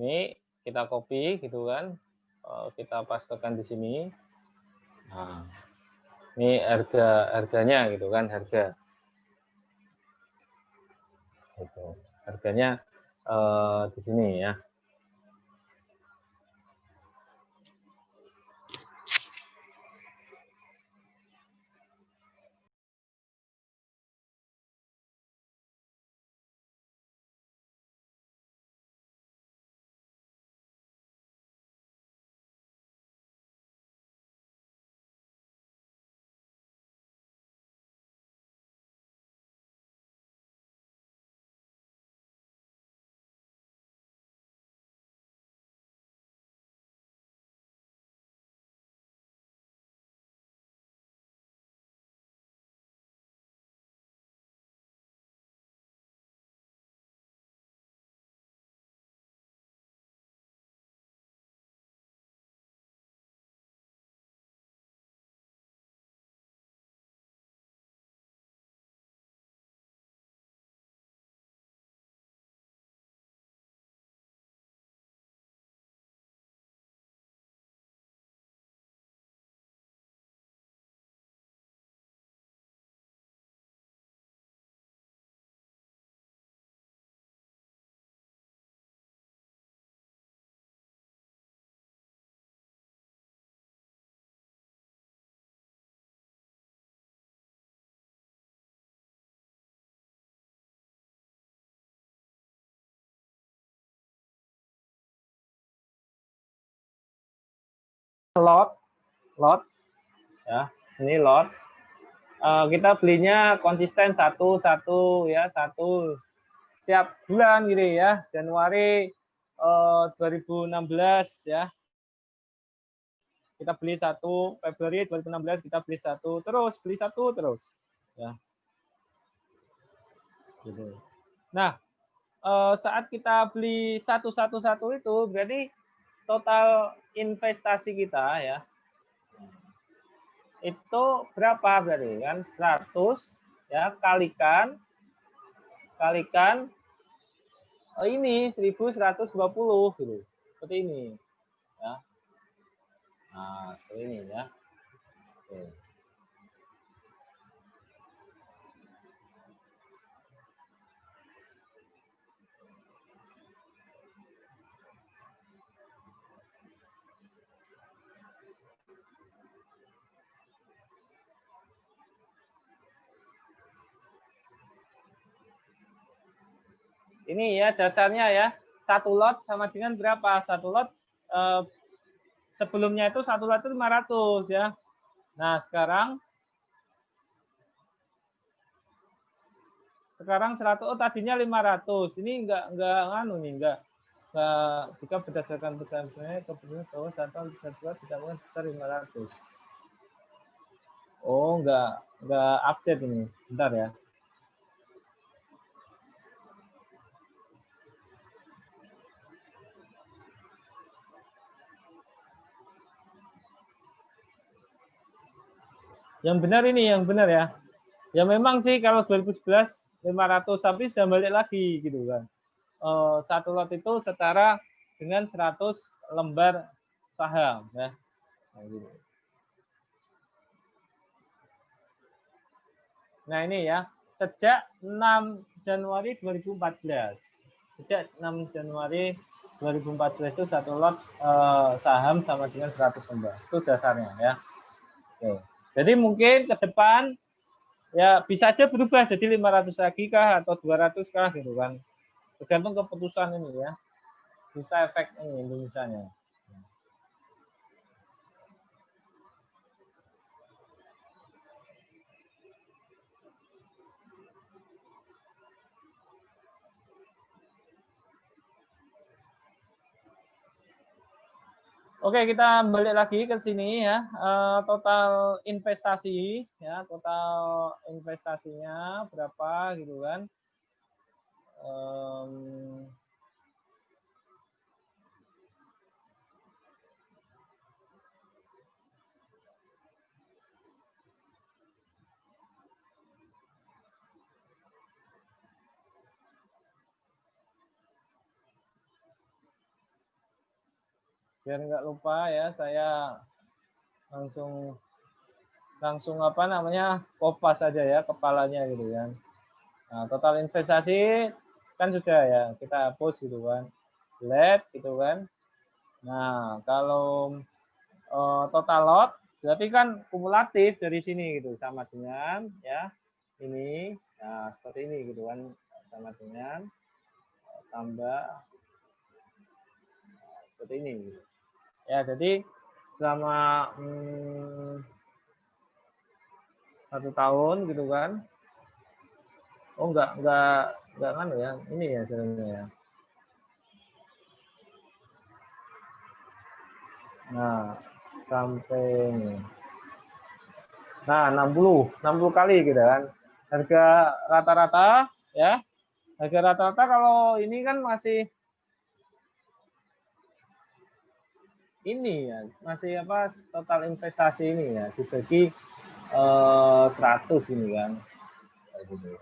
Ini kita copy gitu kan. Kita pastekan di sini. Nah, ini harganya gitu kan, harga. Gitu. Harganya di sini ya. lot ya, sini lot. Kita belinya konsisten satu ya, satu setiap bulan gitu ya. Januari 2016 ya. Kita beli satu, Februari 2016 kita beli satu, terus beli satu terus ya. Gitu. Nah, saat kita beli satu itu berarti total investasi kita ya itu berapa berarti kan 100 ya kalikan ini 1120 gitu. Seperti ini ya. Nah, seperti ini ya. Oke. Ini ya dasarnya ya. Satu lot sama dengan berapa? Satu lot sebelumnya itu satu lot itu 500 ya. Nah, sekarang 100. Oh, tadinya 500. Ini enggak nganu nih, enggak jika berdasarkan perusahaan kebetulan bahwa satu dua tidak mungkin sekitar 500. Oh, enggak update ini. Bentar ya. Yang benar ini, yang benar ya. Ya memang sih kalau 2011 500 tapi sudah balik lagi gitu kan. Satu lot itu setara dengan 100 lembar saham ya. Nah, gitu. Nah, ini ya, sejak 6 Januari 2014. Sejak 6 Januari 2014 itu satu lot saham sama dengan 100 lembar. Itu dasarnya ya. Oke. Jadi mungkin ke depan ya bisa aja berubah jadi 500 lagi kah atau 200 kah gitu kan. Tergantung keputusan ini ya. Bisa efek ini Indonesianya. Oke, kita balik lagi ke sini ya. Total investasi ya, total investasinya berapa gitu kan. Biar nggak lupa ya, saya langsung apa namanya kopas saja ya kepalanya gitu kan. Nah, total investasi kan sudah ya kita hapus gitu kan, delete gitu kan. Nah, kalau total lot berarti kan kumulatif dari sini gitu sama dengan ya ini, nah seperti ini gitu kan, sama dengan tambah seperti ini gitu. Ya, jadi selama 1 tahun gitu kan. Oh, enggak kan ya. Ini ya sebenarnya ya. Nah, sampai ini. Nah, 60 kali gitu kan. Harga rata-rata ya. Harga rata-rata kalau ini kan masih ini ya, masih apa total investasi ini ya dibagi 100 ini kan. Kayak gitu.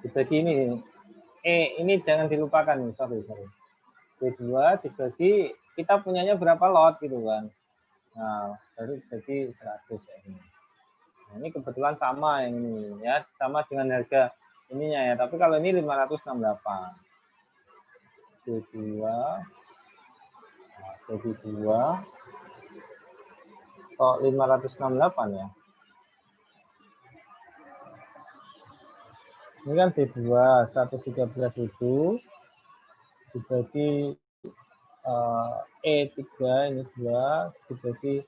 Dibagi ini jangan dilupakan nih, sorry. B2 dibagi kita punyanya berapa lot gitu kan. Nah, baru dibagi 100 ya ini. Nah, ini kebetulan sama yang ini ya, sama dengan harga ininya ya. Tapi kalau ini 568. D2, D2, kok 568 ya? Ini kan D2, 113 itu dibagi E3, ini 2, dibagi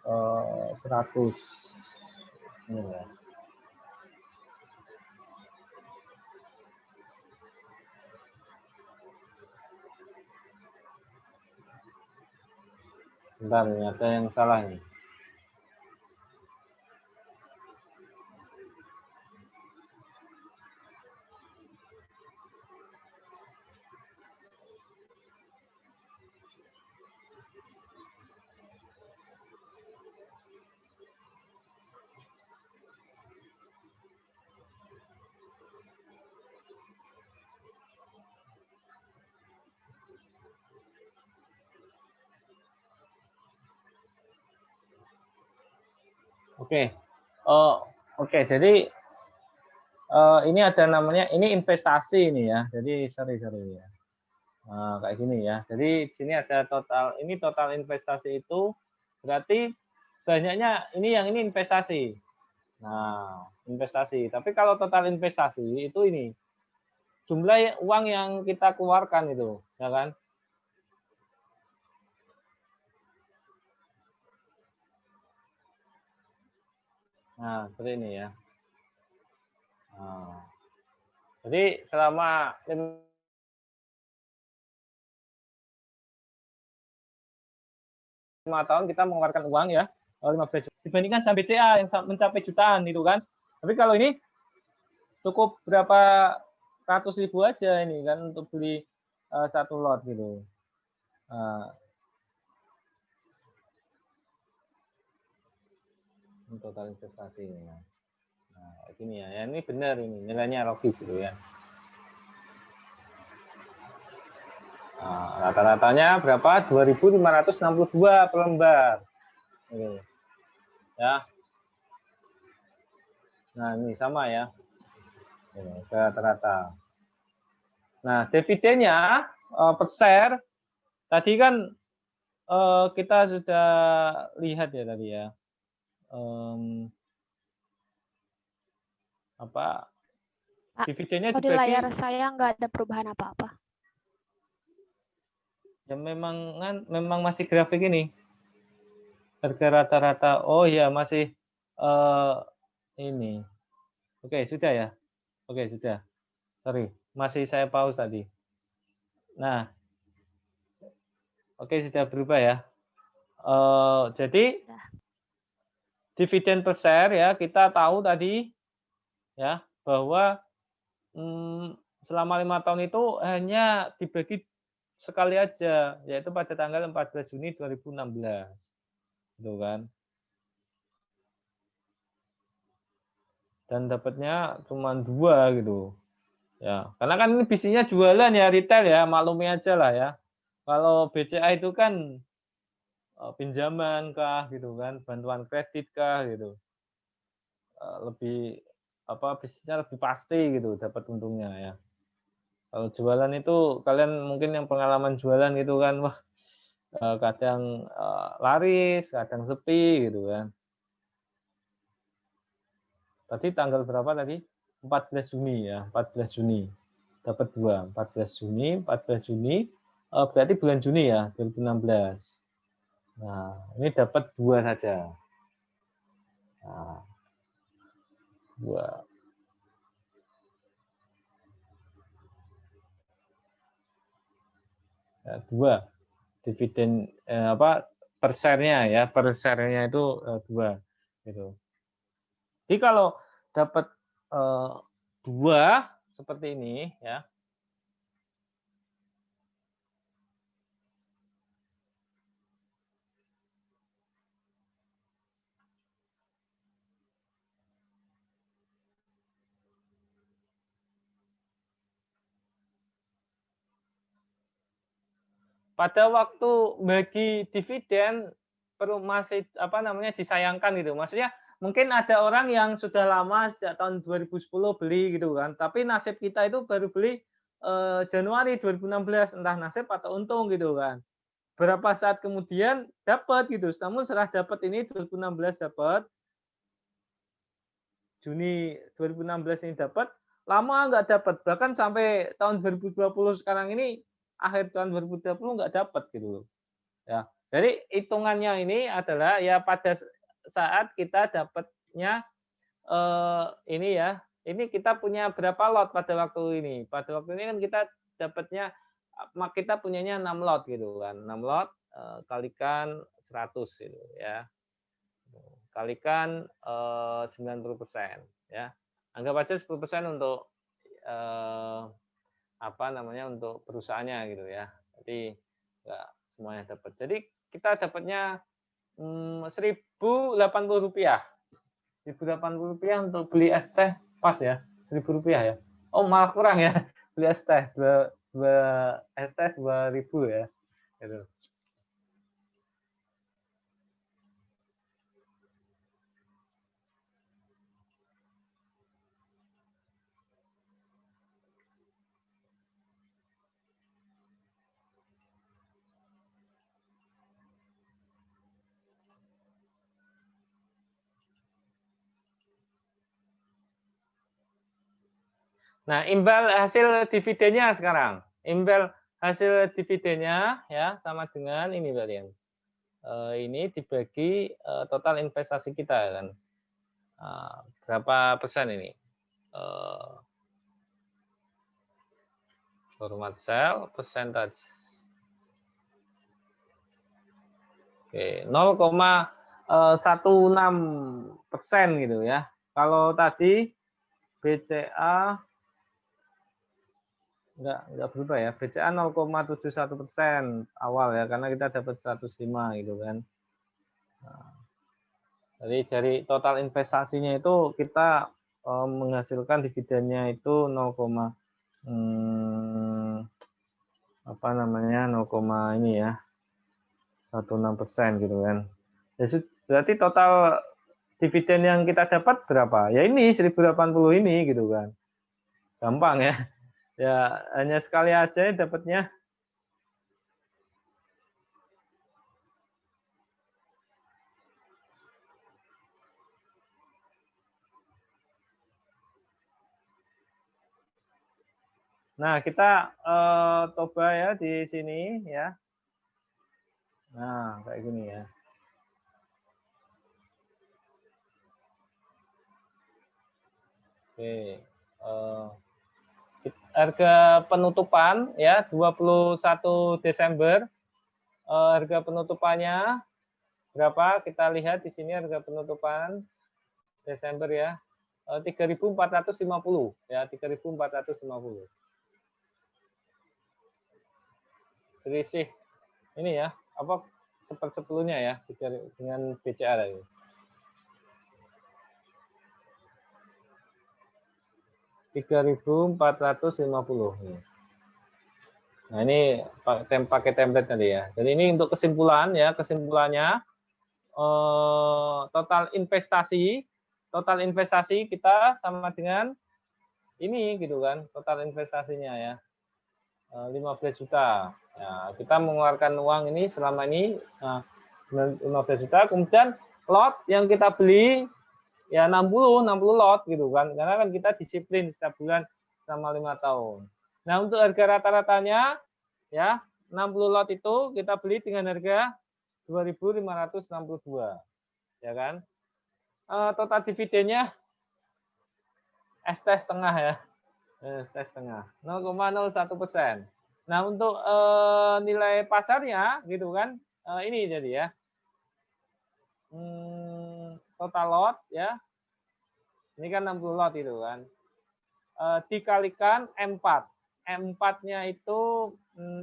100. Ini ya. Bentar, ini ada yang salah nih. Oke. Oke, jadi ini ada namanya, ini investasi ini ya. Jadi sorry ya. Nah, kayak gini ya. Jadi di sini ada total, ini total investasi itu berarti banyaknya ini investasi. Nah, investasi. Tapi kalau total investasi itu ini jumlah uang yang kita keluarkan itu, ya kan? Nah, seperti ini ya. Nah, jadi selama 5 tahun kita mengeluarkan uang ya 15 juta dibandingkan saham BCA yang mencapai jutaan itu kan. Tapi kalau ini cukup berapa ratus ribu aja ini kan untuk beli satu lot gitu. Total investasi ini. Nah, ini ya, ini benar ini nilainya logis gitu ya. Nah, rata-ratanya berapa? 2.562 per lembar. Ini. Ya. Nah, ini sama ya. Ini rata-rata. Nah, dividennya per share tadi kan kita sudah lihat ya tadi ya. Dividennya di layar saya nggak ada perubahan apa-apa. Ya memang masih grafik ini. Harga rata-rata. Oh ya, masih ini. Oke, sudah ya. Oke, sudah. Sorry, masih saya pause tadi. Nah. Oke, sudah berubah ya. Jadi dividen per share ya, kita tahu tadi ya bahwa selama 5 tahun itu hanya dibagi sekali aja, yaitu pada tanggal 14 Juni 2016. Gitu kan. Dan dapatnya cuma 2 gitu. Ya, karena kan ini bisnisnya jualan ya, retail ya, maklumi aja lah ya. Kalau BCA itu kan pinjaman kah gitu kan, bantuan kredit kah gitu. Lebih bisnisnya lebih pasti gitu dapat untungnya ya. Kalau jualan itu kalian mungkin yang pengalaman jualan gitu kan, wah kadang laris, kadang sepi gitu kan. Tadi tanggal berapa tadi? 14 Juni ya, 14 Juni. Dapat 2, 14 Juni, 14 Juni, berarti bulan Juni ya, 2016. Nah, ini dapat 2 saja. Nah, 2. Ya, 2 dividen per share-nya ya, per share-nya itu 2 gitu. Jadi kalau dapat 2 seperti ini ya. Pada waktu bagi dividen perlu masih disayangkan gitu. Maksudnya mungkin ada orang yang sudah lama sejak tahun 2010 beli gitu kan, tapi nasib kita itu baru beli Januari 2016 entah nasib atau untung gitu kan. Berapa saat kemudian dapat gitu. Namun setelah dapat ini 2016 dapat, Juni 2016 ini dapat, lama nggak dapat. Bahkan sampai tahun 2020 sekarang ini, akhir tahun 2020 nggak dapat gitu loh. Ya. Jadi hitungannya ini adalah ya pada saat kita dapatnya ini ya, ini kita punya berapa lot pada waktu ini. Pada waktu ini kan kita dapatnya kita punyanya 6 lot gitu kan. 6 lot kalikan 100 gitu ya. Kalikan 90% ya. Anggap aja 10% untuk apa namanya untuk perusahaannya gitu ya. Jadi enggak semuanya dapat. Jadi kita dapatnya Rp1.080. Rp1.080 untuk beli es teh pas ya, Rp1.000 ya. Oh malah kurang ya, beli es teh dua es teh 2.000 ya. Gitu. Nah, imbal hasil dividennya sekarang. Imbal hasil dividennya ya sama dengan ini kalian. Ini dibagi total investasi kita kan. Berapa persen ini? Format sel percentage. Oke, 0,16% gitu ya. Kalau tadi BCA enggak berubah ya. BCA 0,71% awal ya, karena kita dapat 105 gitu kan. Nah, jadi dari total investasinya itu kita menghasilkan dividennya itu 0, apa namanya 0, ini ya 16% gitu kan. Jadi berarti total dividen yang kita dapat berapa? Ya ini 1080 ini gitu kan. Gampang ya. Ya hanya sekali aja dapatnya. Nah, kita coba ya di sini ya. Nah, kayak gini ya. Oke. Harga penutupan ya 21 Desember. Harga penutupannya berapa? Kita lihat di sini harga penutupan Desember ya. 3.450 ya, 3.450. Selisih ini ya, apa sepersepuluhnya ya dengan BCA tadi. Rp3.450. Nah, ini pakai template tadi ya. Jadi ini untuk kesimpulan ya, kesimpulannya total investasi kita sama dengan ini gitu kan, total investasinya ya. 15 juta. Ya, kita mengeluarkan uang ini selama ini 15 juta, kemudian lot yang kita beli ya 60 lot gitu kan. Karena kan kita disiplin setiap bulan selama 5 tahun. Nah, untuk harga rata-ratanya ya 60 lot itu kita beli dengan harga 2.562. Ya kan? Total dividennya ST setengah ya. ST setengah. 0,01%. Nah, untuk nilai pasarnya gitu kan, ini jadi ya. Total lot ya. Ini kan 60 lot itu kan. Dikalikan M4. M4-nya itu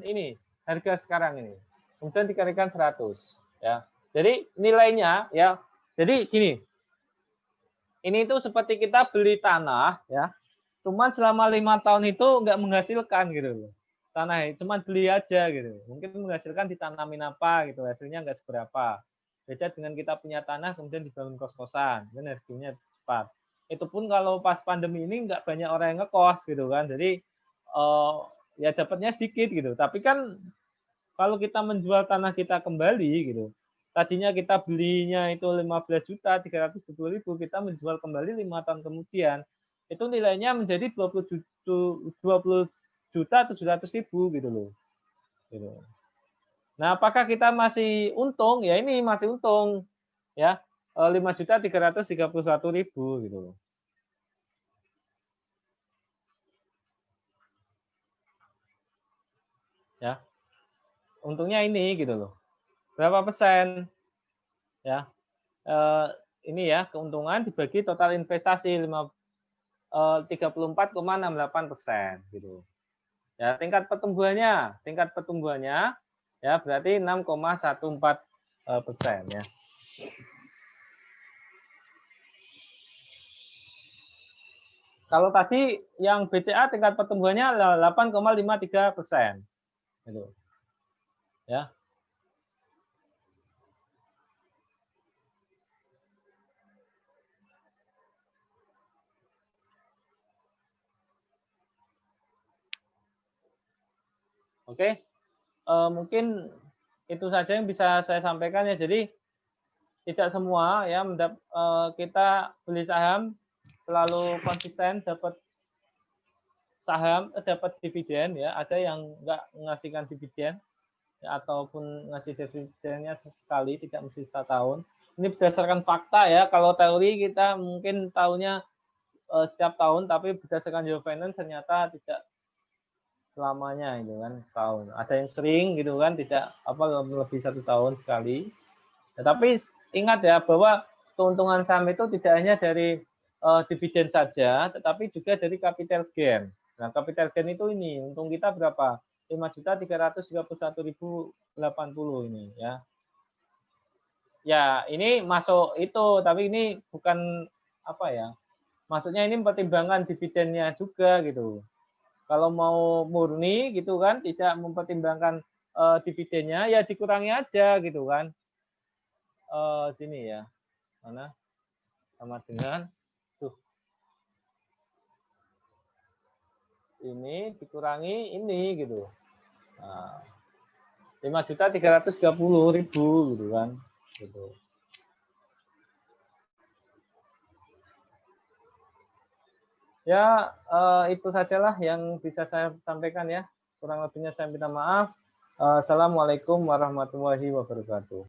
ini harga sekarang ini. Kemudian dikalikan 100 ya. Jadi nilainya ya. Jadi gini. Ini itu seperti kita beli tanah ya. Cuman selama 5 tahun itu nggak menghasilkan gitu loh. Tanah cuman beli aja gitu. Mungkin menghasilkan ditanamin apa gitu, hasilnya nggak seberapa. Beda dengan kita punya tanah kemudian dibangun kos-kosan, dan harganya cepat. Itu pun kalau pas pandemi ini nggak banyak orang yang ngekos gitu kan. Jadi ya dapatnya sedikit gitu. Tapi kan kalau kita menjual tanah kita kembali gitu, tadinya kita belinya itu 15.370.000, kita menjual kembali 5 tahun kemudian, itu nilainya menjadi 20.700.000 gitu loh. Gitu. Nah, apakah kita masih untung? Ya ini masih untung ya, 5.331.000 gitu loh. Ya. Untungnya ini gitu loh. Berapa persen? Ya. Ini ya, keuntungan dibagi total investasi 34,68% gitu. Ya, tingkat pertumbuhannya ya berarti 6,14% ya. Kalau tadi yang BCA tingkat pertumbuhannya 8,53%. Gitu. Ya. Oke. Mungkin itu saja yang bisa saya sampaikan ya. Jadi tidak semua ya kita beli saham selalu konsisten dapat dapat dividen ya. Ada yang nggak mengasihkan dividen ya, ataupun ngasih dividennya sesekali, tidak mesti setahun. Ini berdasarkan fakta ya. Kalau teori kita mungkin tahunya setiap tahun, tapi berdasarkan Yahoo Finance ternyata tidak selamanya itu kan setahun. Ada yang sering gitu kan, tidak lebih 1 tahun sekali. Ya, tapi ingat ya bahwa keuntungan saham itu tidak hanya dari dividen saja, tetapi juga dari capital gain. Nah, capital gain itu ini, untung kita berapa? 5.331.080 ini ya. Ya, ini masuk itu, tapi ini bukan apa ya? Maksudnya ini mempertimbangkan dividennya juga gitu. Kalau mau murni gitu kan, tidak mempertimbangkan dividennya, ya dikurangi aja gitu kan. Sini ya, mana sama dengan ini dikurangi ini gitu. Nah, 5.330.000 gitu kan. Gitu. Ya, itu sajalah yang bisa saya sampaikan ya. Kurang lebihnya saya minta maaf. Assalamualaikum warahmatullahi wabarakatuh.